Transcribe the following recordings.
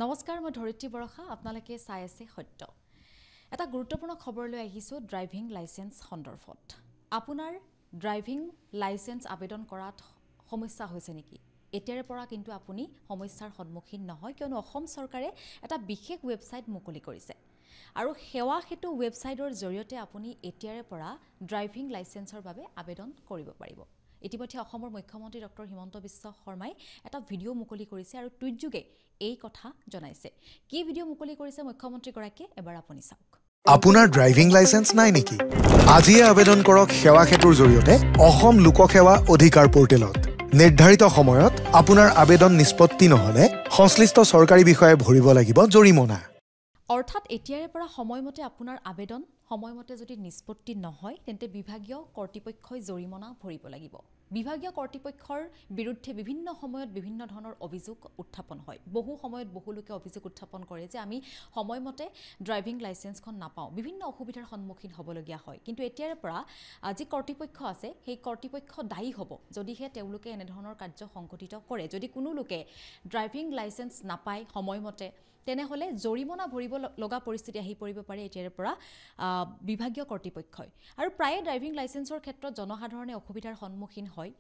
নমস্কাৰ মই ধৰিত্ৰী বৰখা আপোনালোকে চাই আছে সত্য এটা গুৰুত্বপূৰ্ণ খবৰ লৈ আহিছো ড্ৰাইভিং লাইসেন্স সন্দৰ্ভত আপোনাৰ ড্ৰাইভিং লাইসেন্স আবেদন কৰাত সমস্যা হৈছে নেকি এতিয়াৰে পৰা কিন্তু আপুনি সমস্যাৰ সন্মুখীন নহয় কিয়নো অসম চৰকাৰে এটা বিশেষ ৱেবছাইট মুকলি কৰিছে আৰু সেৱা হেতু ৱেবছাইটৰ জৰিয়তে আপুনি এতিয়াৰে পৰা ড্ৰাইভিং লাইসেন্সৰ বাবে আবেদন কৰিব পাৰিব ইতিমধ্যে অসমৰ মুখ্যমন্ত্ৰী ডক্টৰ হিমন্ত বিশ্ব শৰ্মাই এটা ভিডিঅ' মুকলি কৰিছে আৰু টুইট যোগে এই কথা জনাইছে কি ভিডিঅ' মুকলি কৰিছে মুখ্যমন্ত্ৰী গৰাকীয়ে এবাৰ আপুনি চাওক আপোনাৰ ড্ৰাইভিং লাইসেন্স নাই নেকি আজিয়ে আবেদন কৰক সেৱা হেতুৰ জৰিয়তে অসম লোকসেৱা অধিকাৰ পোৰ্টেলত নিৰ্ধাৰিত সময়ত আপোনাৰ আবেদন নিষ্পত্তি নহলে সংশ্লিষ্ট চৰকাৰী বিষয়ে ভৰিব লাগিব জৰিমনা অৰ্থাৎ এতিয়াৰে পৰা সময়মতে আপোনাৰ আবেদন সময়মতে যদি নিষ্পত্তি নহয় তেন্তে বিভাগীয় কৰ্তৃপক্ষই জৰিমনা ভৰিব লাগিব বিভাগীয় কৰ্তৃপক্ষৰ বিৰুদ্ধে বিভিন্ন সময়ত বিভিন্ন ধৰণৰ অভিযোগ উত্থাপন হয় বহু সময়ত বহু লোকে অভিযোগ উত্থাপন কৰে যে আমি সময়মতে ড্ৰাইভিং লাইসেন্সখন নাপাওঁ বিভিন্ন অসুবিধাৰ সন্মুখীন হ'বলগীয়া হয় কিন্তু এতিয়াৰে পৰা আজি কৰ্তৃপক্ষ আছে সেই কৰ্তৃপক্ষ দায়ী হ'ব যদিহে তেওঁলোকে এনে ধৰণৰ কাৰ্য সংঘটিত কৰে যদি কোনো লোকে ড্ৰাইভিং লাইসেন্স নাপায় সময়মতে তেনেহলে জৰিমনা ভৰিব লগা পৰিস্থিতি আহি পৰিব পাৰে এতিয়াৰে পৰা বিভাগীয় কৰ্তৃপক্ষই আৰু প্ৰায় ড্ৰাইভিং লাইসেন্সৰ ক্ষেত্ৰত জনসাধাৰণে অসুবিধাৰ সন্মুখীন হয়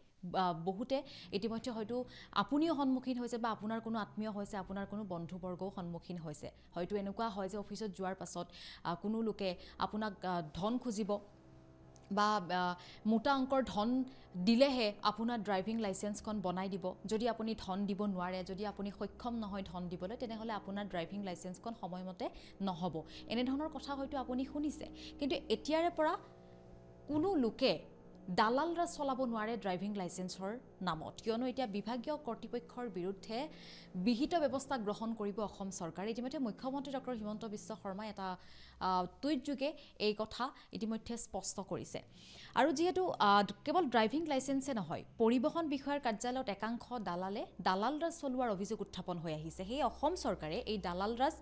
বহুতে ইতিমধ্যে হয়তো আপুনিও সন্মুখীন হৈছে বা আপোনাৰ কোনো আত্মীয় হৈছে আপোনাৰ কোনো বন্ধুবৰ্গও সন্মুখীন হৈছে হয়তো এনেকুৱা হয় যে অফিচত যোৱাৰ পাছত কোনো লোকে আপোনাক ধন খুজিব বা মোটা অংকৰ ধন দিলেহে আপোনাৰ ড্ৰাইভিং লাইসেন্সখন বনাই দিব যদি আপুনি ধন দিব নোৱাৰে যদি আপুনি সক্ষম নহয় ধন দিবলৈ তেনেহলে আপোনাৰ ড্ৰাইভিং লাইসেন্সখন সময়মতে নহব এনে ধৰণৰ কথা হয়তো আপুনি শুনিছে কিন্তু এতিয়াৰে পৰা কোনো লোকে দালাল ৰাজ চলাব নোৱাৰে ড্ৰাইভিং লাইসেন্সৰ নামত কিয়নো এতিয়া বিভাগীয় কৰ্তৃপক্ষৰ বিৰুদ্ধে বিহিত ব্যৱস্থা গ্ৰহণ কৰিব অসম চৰকাৰে ইতিমধ্যে মুখ্যমন্ত্ৰী ডক্টৰ হিমন্ত বিশ্ব শৰ্মাই এটা টুইট যোগে এই কথা ইতিমধ্যে স্পষ্ট কৰিছে আৰু যেহেতু কেৱল ড্ৰাইভিং লাইসেন্সে নহয় পৰিবহণ বিষয়ৰ কাৰ্যালয়ত একাংশ দালাল ৰাজ চলোৱাৰ অভিযোগ উত্থাপন হৈ আহিছে সেই অসম চৰকাৰে এই দালাল ৰাজ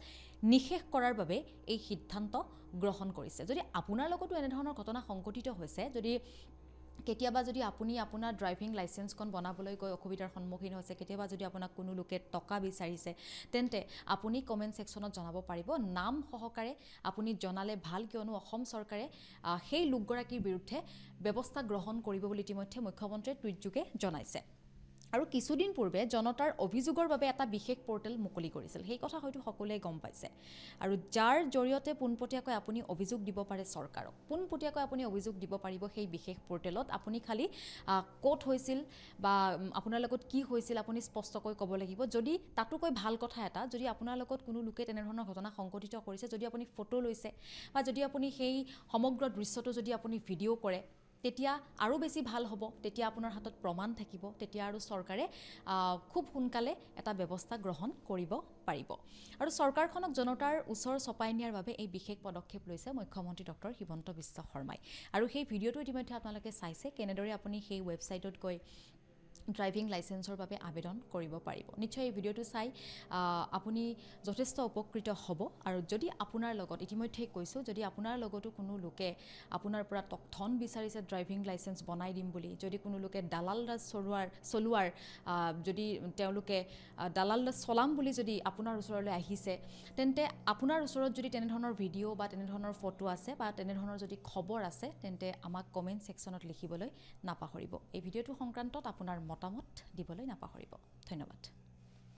নিশেষ কৰাৰ বাবে এই সিদ্ধান্ত গ্ৰহণ কৰিছে যদি আপোনাৰ লগতো এনে ধৰণৰ ঘটনা সংঘটিত হৈছে যদি কেতিয়াবা যদি আপুনি আপোনাৰ ড্ৰাইভিং লাইসেন্সখন বনাবলৈ গৈ অসুবিধাৰ সন্মুখীন হৈছে কেতিয়াবা যদি আপোনাক কোনো লোকে টকা বিচাৰিছে তেন্তে আপুনি কমেন্ট সেকশনত জনাব পাৰিব নাম সহকাৰে আপুনি জনালে ভাল কিয়নো অসম চৰকাৰে সেই লোকগৰাকীৰ বিৰুদ্ধে ব্যৱস্থা গ্ৰহণ কৰিব বুলি ইতিমধ্যে মুখ্যমন্ত্ৰীয়ে টুইট যোগে জনাইছে আৰু কিছুদিন পূৰ্বে জনতাৰ অভিযোগৰ বাবে এটা বিশেষ পোৰ্টেল মুকলি কৰিছিল সেই কথা হয়তো সকলোৱে গম পাইছে আৰু যাৰ জৰিয়তে পোনপটীয়াকৈ আপুনি অভিযোগ দিব পাৰে চৰকাৰক পোনপটীয়াকৈ আপুনি অভিযোগ দিব পাৰিব সেই বিশেষ পোৰ্টেলত আপুনি খালি কোট হৈছিল বা আপোনাৰ লগত কি হৈছিল আপুনি স্পষ্টকৈ ক'ব লাগিব যদি তাতোকৈ ভাল কথা এটা যদি আপোনাৰ লগত কোনো লোকে তেনে ধৰণৰ ঘটনা সংঘটিত কৰিছে যদি আপুনি ফটো লৈছে বা যদি আপুনি সেই সমগ্ৰ দৃশ্যটো যদি আপুনি ভিডিঅ' কৰে তেতিয়া আৰু বেছি ভাল হ'ব তেতিয়া আপোনাৰ হাতত প্ৰমাণ থাকিব তেতিয়া আৰু চৰকাৰে খুব সোনকালে এটা ব্যৱস্থা গ্ৰহণ কৰিব পাৰিব আৰু চৰকাৰখনক জনতাৰ ওচৰ চপাই নিয়াৰ বাবে এই বিশেষ পদক্ষেপ লৈছে মুখ্যমন্ত্ৰী ডক্টৰ হিমন্ত বিশ্ব শৰ্মাই আৰু সেই ভিডিঅ'টো ইতিমধ্যে আপোনালোকে চাইছে কেনেদৰে আপুনি সেই ৱেবছাইটত গৈ ড্ৰাইভিং লাইসেন্সৰ বাবে আবেদন কৰিব পাৰিব নিশ্চয় এই ভিডিঅ'টো চাই আপুনি যথেষ্ট উপকৃত হ'ব আৰু যদি আপোনাৰ লগত ইতিমধ্যে কৈছো যদি আপোনাৰ লগতো কোনো লোকে আপোনাৰ পৰা ধন বিচাৰিছে ড্ৰাইভিং লাইসেন্স বনাই দিম বুলি যদি কোনো লোকে দালাল ৰাজ চলোৱাৰ যদি তেওঁলোকে দালাল ৰাজ চলাম বুলি যদি আপোনাৰ ওচৰলৈ আহিছে তেন্তে আপোনাৰ ওচৰত যদি তেনে ধৰণৰ ভিডিঅ' বা তেনে ধৰণৰ ফটো আছে বা তেনে ধৰণৰ যদি খবৰ আছে তেন্তে আমাক কমেন্ট সেকশনত লিখিবলৈ নাপাহৰিব এই ভিডিঅ'টো সংক্ৰান্তত আপোনাৰ মতামত দিবলৈ নাপাহৰিব ধন্যবাদ